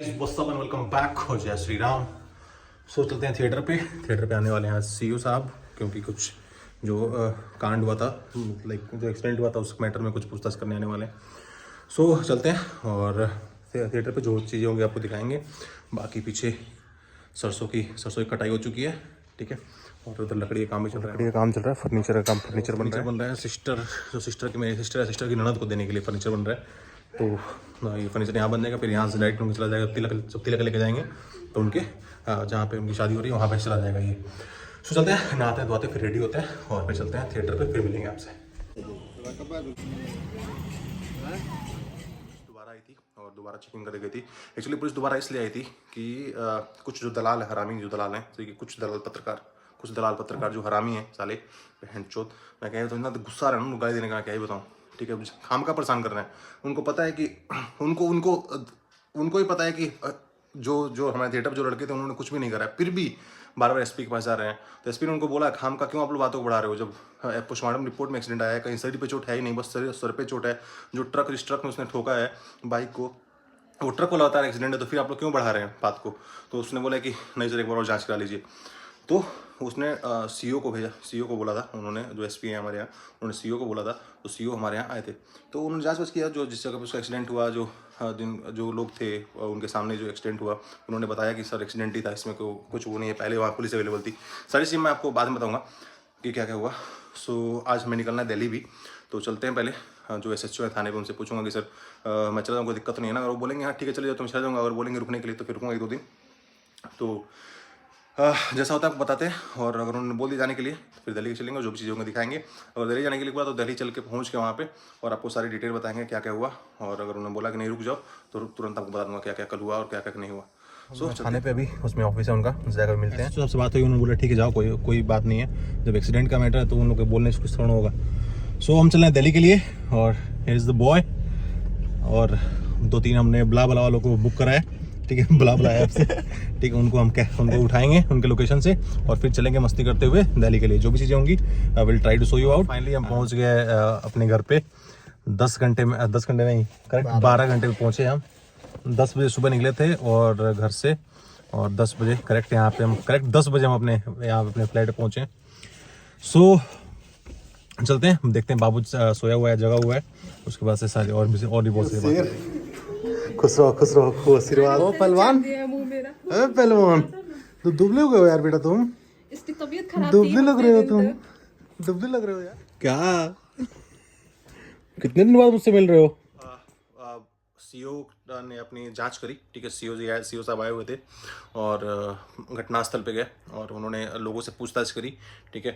Welcome back हो जय श्री राम। सो चलते हैं थिएटर पे आने वाले हैं सीईओ साहब, क्योंकि कुछ जो कांड हुआ था, लाइक जो एक्सीडेंट हुआ था उस मैटर में कुछ पूछताछ करने आने वाले हैं। सो चलते हैं और थिएटर पे जो चीज़ें होंगी आपको दिखाएंगे। बाकी पीछे सरसों की कटाई हो चुकी है, ठीक है। और उधर लकड़ी का काम भी चल रहा है, फर्नीचर का काम, फर्नीचर बन रहा है। मेरी सिस्टर की ननद को देने के लिए फर्नीचर बन रहा है। तो ये फर्नीचर यहाँ बन जाएगा, फिर यहाँ से डायरेक्ट उनके चला जाएगा, तिलक लेके जाएंगे तो उनके जहाँ पे उनकी शादी हो रही है वहाँ पे चला जाएगा ये। सो चलते हैं, नहाते हैं धोते फिर रेडी होते हैं और फिर चलते हैं थिएटर पे, फिर मिलेंगे आपसे। दोबारा आई थी और दोबारा चेकिंग कर गई थी। एक्चुअली पुलिस दोबारा इसलिए आई थी कि कुछ जो दलाल है, हरामी जो दलाल हैं, तो कुछ दलाल पत्रकार जो हरामी हैं साले बहनचोद, मैं कह तो इतना गुस्सा आ रहा है ना गाली देने का, क्या ही बताऊँ, ठीक है। खाम का परेशान कर रहे हैं। उनको पता है कि उनको ही पता है कि जो हमारे थिएटर जो लड़के थे उन्होंने कुछ भी नहीं करा है, फिर भी बार बार एसपी के पास जा रहे हैं। तो एसपी ने उनको बोला खाम का क्यों आप लोग बातों को बढ़ा रहे हो, जब पोस्टमार्टम रिपोर्ट में एक्सीडेंट आया है, कहीं शरीर पे चोट है ही नहीं, बस सर पे चोट है। जो ट्रक में उसने ठोका है बाइक को, वो ट्रक वाला होता है एक्सीडेंट है, तो फिर आप लोग क्यों बढ़ा रहे हैं बात को। तो उसने बोला कि नहीं सर एक बार और जाँच करा लीजिए। तो उसने सीईओ को भेजा, सीईओ को बोला था उन्होंने, जो एसपी है हमारे यहाँ, उन्होंने सीईओ को बोला था। तो सीईओ हमारे यहाँ आए थे, तो उन्होंने जांच किया, जो जिस जगह पर उसका एक्सीडेंट हुआ, जो लोग थे उनके सामने जो एक्सीडेंट हुआ, उन्होंने बताया कि सर एक्सीडेंट ही था, इसमें कुछ वो नहीं है। पहले वहाँ पुलिस अवेलेबल थी। सारी चीज़ मैं आपको बाद में बताऊँगा कि क्या क्या हुआ। सो आज हमें निकलना है दिल्ली भी, तो चलते हैं। पहले जो एसएचओ है थाने पे, उनसे पूछूंगा कि सर मैं चला जाऊँ, कोई दिक्कत तो नहीं है ना। अगर वो बोलेंगे हाँ ठीक है चले जाओ तो मैं चला जाऊँगा, अगर बोलेंगे रुकने के लिए तो फिर रुकूँगा 1-2 दिन। तो जैसा होता है आपको बताते हैं। और अगर उन्होंने बोल दिया जाने के लिए तो फिर दिल्ली चलेंगे, जो भी चीज़ें होंगी दिखाएंगे। अगर दिल्ली जाने के लिए बोला तो दिल्ली चल के पहुँच के वहाँ पे और आपको सारी डिटेल बताएंगे क्या क्या हुआ। और अगर उन्होंने बोला कि नहीं रुक जाओ तो तुरंत आपको बता दूंगा क्या क्या कल हुआ और क्या क्या नहीं हुआ। सो थाने पे अभी उसमें ऑफिस है उनका, उस जगह मिलते हैं। सबसे बात हुई, उन्होंने बोला ठीक है जाओ, कोई बात नहीं है। जब एक्सीडेंट का मैटर है तो उन लोग के बोलने से कुछ थोड़ा होगा। सो हम चल रहे हैं दिल्ली के लिए और हियर इज़ द बॉय। और 2-3 हमने ब्ला वालों को बुक कराया, ठीक है, ब्ला ऐप से, ठीक है। उनको उठाएंगे उनके लोकेशन से और फिर चलेंगे मस्ती करते हुए दिल्ली के लिए। जो भी चीज़ें होंगी I will try to show you out. Finally हम पहुंच गए अपने घर पे 10 घंटे नहीं, करेक्ट 12 घंटे में पहुंचे हम। 10 बजे सुबह निकले थे और घर से, और 10 बजे करेक्ट यहाँ पे हम, करेक्ट 10 बजे हम अपने फ्लाइट पे पहुँचे। सो चलते हैं, देखते हैं बाबू सोया हुआ है, जगा हुआ है, उसके बाद से सारे और भी बहुत सारी बातें। खुश रहो, आशीर्वाद। ओ पहलवान, पहलवान तो दुबले हो गए हो यार बेटा, तुम इसकी तबीयत खराब थी, दुबले लग रहे हो यार। क्या कितने दिन बाद मुझसे मिल रहे हो? सीईओ ने अपनी जांच करी, ठीक है। सीईओ साहब आए हुए थे और घटनास्थल पे गए और उन्होंने लोगों से पूछताछ करी, ठीक है।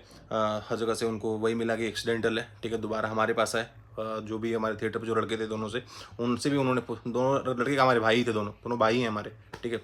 हर जगह से उनको वही मिला कि एक्सीडेंटल है, ठीक है। दोबारा हमारे पास आए, जो भी हमारे थिएटर पे जो लड़के थे दोनों से, उनसे भी उन्होंने, दोनों लड़के हमारे भाई थे, दोनों भाई हैं हमारे, ठीक है।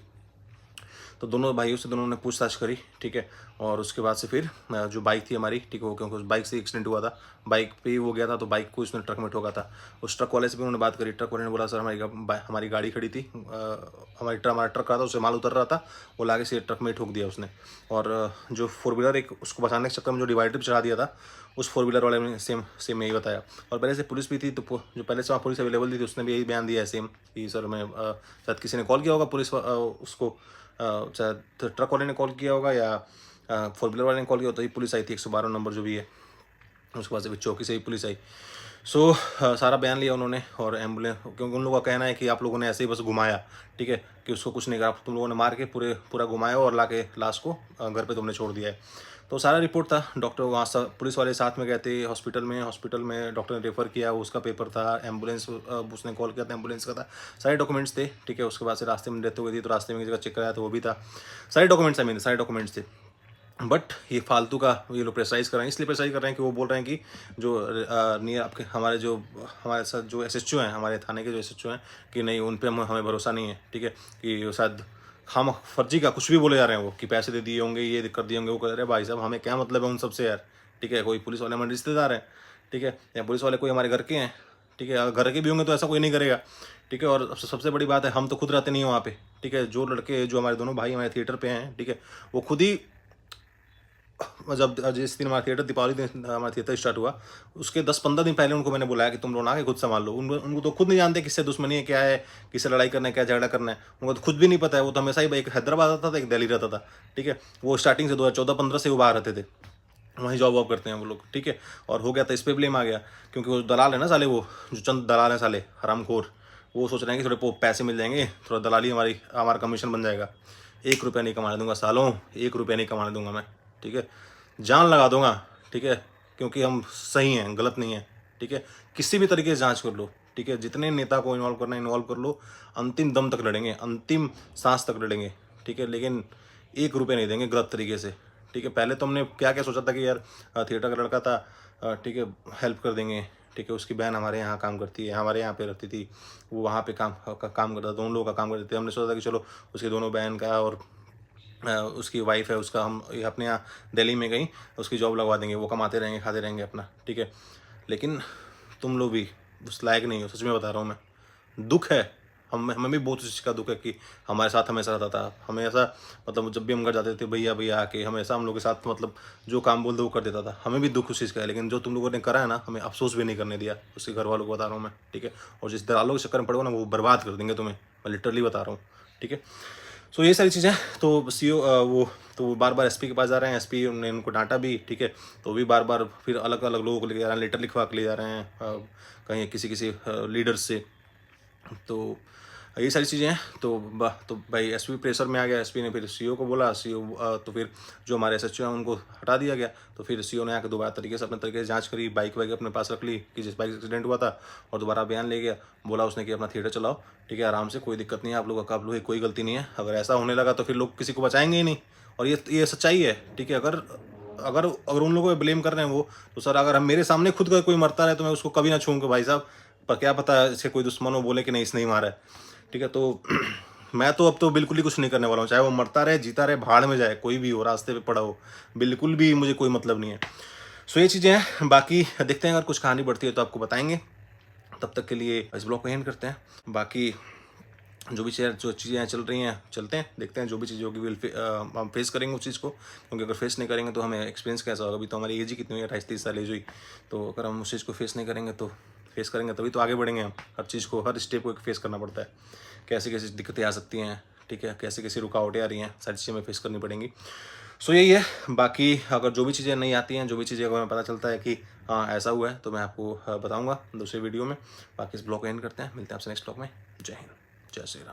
तो दोनों भाइयों से दोनों ने पूछताछ करी, ठीक है। और उसके बाद से फिर जो बाइक थी हमारी, ठीक है, क्योंकि उस बाइक से एक्सीडेंट हुआ था, बाइक पे ही हो गया था, तो बाइक को उसने ट्रक में ठोका था। उस ट्रक वाले से भी उन्होंने बात करी। ट्रक वाले ने बोला सर हमारी गाड़ी खड़ी थी, हमारा ट्रक रहा था, उससे माल उतर रहा था, वो लाके से ट्रक में ठोक दिया उसने। और जो 4 व्हीलर एक उसको बचाने के चक्कर में जो डिवाइडर पर चढ़ा दिया था, उस 4 व्हीलर वाले ने सेम यही बताया। और पहले से पुलिस भी थी, तो जो पहले से वहाँ पुलिस अवेलेबल थी, तो उसने भी यही बयान दिया है सेम कि सर मैं शायद किसी ने कॉल किया होगा पुलिस उसको, शायद ट्रक वाले ने कॉल किया होगा या 4 व्हीलर वाले ने कॉल किया, तो ही पुलिस आई थी, 112 नंबर जो भी है, उसके बाद से चौकी से ही पुलिस आई। सो सारा बयान लिया उन्होंने और एम्बुलेंस, क्योंकि उन लोगों का कहना है कि आप लोगों ने ऐसे ही बस घुमाया, ठीक है, कि उसको कुछ नहीं करा, तुम लोगों ने मार के पूरा घुमाया और लाके लाश को घर पे तुमने छोड़ दिया है। तो सारा रिपोर्ट था, डॉक्टर वहाँ पुलिस वाले साथ में गए थे हॉस्पिटल में डॉक्टर ने रेफ़र किया, उसका पेपर था, एम्बुलेंस उसने कॉल किया था, एम्बुलेंस का था, सारे डॉक्यूमेंट्स थे, ठीक है। उसके बाद से रास्ते में डेथ हो गई थी, तो रास्ते में एक जगह चेक कराया तो वो भी था, सारे डॉक्यूमेंट्स थे। बट ये फालतू का ये लोग प्रेशराइज कर रहे हैं, इसलिए प्रेशराइज कर रहे हैं कि वो बोल रहे हैं कि जो नियर आपके हमारे साथ जो एसएचओ हैं, हमारे थाने के जो एसएचओ हैं, कि नहीं उन पर हमें भरोसा नहीं है, ठीक है, कि शायद हम फर्जी का कुछ भी बोले जा रहे हैं वो, कि पैसे दे दिए होंगे, ये कर दिए होंगे, वो कर रहे हैं। भाई साहब हमें क्या मतलब है उन सबसे यार, ठीक है। कोई पुलिस वाले हमारे रिश्तेदार हैं, ठीक है, या पुलिस वाले कोई हमारे घर के हैं, ठीक है। अगर घर के भी होंगे तो ऐसा कोई नहीं करेगा, ठीक है। और सबसे बड़ी बात है, हम तो खुद रहते नहीं हैं वहाँ पे, ठीक है। जो लड़के जो हमारे दोनों भाई हमारे थिएटर पे हैं, ठीक है, वो खुद ही जब जिस दिन हमारा थिएटर दीपावली दिन हमारा थिएटर स्टार्ट हुआ, उसके 10-15 दिन पहले उनको मैंने बुलाया कि तुम लोग आके खुद संभाल लो। उनको उनको तो खुद नहीं जानते किससे दुश्मनी है, क्या है, किससे लड़ाई करना है, क्या झगड़ा करना है। उनको तो खुद भी नहीं पता है। वो तो हमेशा ही एक हैदराबाद रहता था, एक दिल्ली रहता था, ठीक है। वो स्टार्टिंग से 2014-15 से वो बाहर रहते थे, वहीं जॉब वॉब करते हैं वो लोग, ठीक है। और हो गया था, इस पे ब्लेम आ गया, क्योंकि वो दलाल है ना साले, वो जो चंद दलाल हैं साले हरामखोर, वो सोच रहे हैं कि थोड़े पैसे मिल जाएंगे, थोड़ा दलाली हमारा कमीशन बन जाएगा। 1 रुपया नहीं कमाने दूंगा सालों, 1 रुपया नहीं कमाने दूंगा मैं, ठीक है। जान लगा दूंगा, ठीक है, क्योंकि हम सही हैं, गलत नहीं है, ठीक है। किसी भी तरीके से जांच कर लो, ठीक है, जितने नेता को इन्वॉल्व करना है इन्वॉल्व कर लो, अंतिम दम तक लड़ेंगे, अंतिम सांस तक लड़ेंगे, ठीक है। लेकिन 1 रुपये नहीं देंगे गलत तरीके से, ठीक है। पहले तो हमने क्या क्या सोचा था कि यार थिएटर का लड़का था, ठीक है, हेल्प कर देंगे, ठीक है। उसकी बहन हमारे यहाँ काम करती है, हमारे यहाँ पे रहती थी, वो वहाँ पे काम करता, दोनों लोगों का काम करते थे। हमने सोचा था कि चलो उसकी दोनों बहन का और उसकी वाइफ है उसका, हम अपने यहाँ दिल्ली में कहीं उसकी जॉब लगवा देंगे, वो कमाते रहेंगे, खाते रहेंगे अपना, ठीक है। लेकिन तुम लोग भी उस लायक नहीं हो, सच में बता रहा हूँ मैं। दुख है, हमें भी बहुत उस चीज़ का दुख है कि हमारे साथ हमेशा रहता था, हमें ऐसा, मतलब जब भी हम घर जाते थे, भैया भैया आके हमेशा हम लोग के साथ, मतलब जो काम बोल दो वो कर देता था। हमें भी दुख उस चीज़ का है, लेकिन जो तुम लोगों ने करा है ना, हमें अफसोस भी नहीं करने दिया। उसके घर वालों को बता रहा हूँ मैं, ठीक है। और जिस दलालों के चक्कर में पड़ोगे ना, वो बर्बाद कर देंगे तुम्हें, मैं लिटरली बता रहा हूँ, ठीक है। सो ये सारी चीज़ें, तो सीओ वो तो बार बार एसपी के पास जा रहे हैं, एसपी ने उनको डांटा भी, ठीक है। तो भी बार बार फिर अलग अलग लोगों को लेके जा रहे हैं, लेटर लिखवा के ले जा रहे हैं, कहीं किसी किसी लीडर से। तो ये सारी चीज़ें हैं। तो भाई एसपी प्रेशर में आ गया, एसपी ने फिर सीओ को बोला, सीओ तो फिर जो हमारे एसएचओ हैं उनको हटा दिया गया। तो फिर सीओ ने आकर दोबारा तरीके से अपने तरीके से जांच करी, बाइक वाइक अपने पास रख ली कि जिस बाइक एक्सीडेंट हुआ था, और दोबारा बयान ले गया। बोला उसने कि अपना थिएटर चलाओ, ठीक है, आराम से, कोई दिक्कत नहीं है, आप लोग की कोई गलती नहीं है। अगर ऐसा होने लगा तो फिर लोग किसी को बचाएंगे ही नहीं, और ये सच्चाई है, ठीक है। अगर अगर अगर उन लोगों को ब्लेम कर रहे हैं वो, तो सर अगर हम मेरे सामने खुद का कोई मरता रहे तो मैं उसको कभी ना छूऊंगा भाई साहब। पर क्या पता इसके कोई दुश्मन हो, बोले कि नहीं इसने ही मारा है, ठीक है। तो मैं तो अब तो बिल्कुल ही कुछ नहीं करने वाला हूँ, चाहे वो मरता रहे जीता रहे, भाड़ में जाए, कोई भी हो, रास्ते पे पड़ा हो, बिल्कुल भी मुझे कोई मतलब नहीं है। सो ये चीज़ें हैं, बाकी देखते हैं, अगर कुछ कहानी बढ़ती है तो आपको बताएंगे। तब तक के लिए इस ब्लॉग को एंड करते हैं। बाकी जो चीज़ें चल रही हैं, चलते हैं, देखते हैं, जो भी चीज़ होगी हम फेस करेंगे उस चीज़ को, क्योंकि अगर फेस नहीं करेंगे तो हमें एक्सपीरियंस कैसा होगा। अभी तो हमारी एज ही कितनी हुई है, 28-30 साल एज हुई। तो अगर हम उस चीज़ को फेस नहीं करेंगे तो फेस करेंगे तभी तो आगे बढ़ेंगे हम। हर चीज़ को, हर स्टेप को फेस करना पड़ता है, कैसे कैसे दिक्कतें आ सकती हैं, ठीक है, कैसे कैसे रुकावटें आ रही हैं, सारी चीज़ें हमें फेस करनी पड़ेंगी। सो यही है। बाकी अगर जो भी चीज़ें नहीं आती हैं, जो भी चीज़ें अगर हमें पता चलता है कि हाँ ऐसा हुआ है, तो मैं आपको बताऊँगा दूसरे वीडियो में। बाकी इस ब्लॉग को एंड करते हैं, मिलते हैं आपसे नेक्स्ट ब्लॉग में। जय हिंद, जय श्री राम।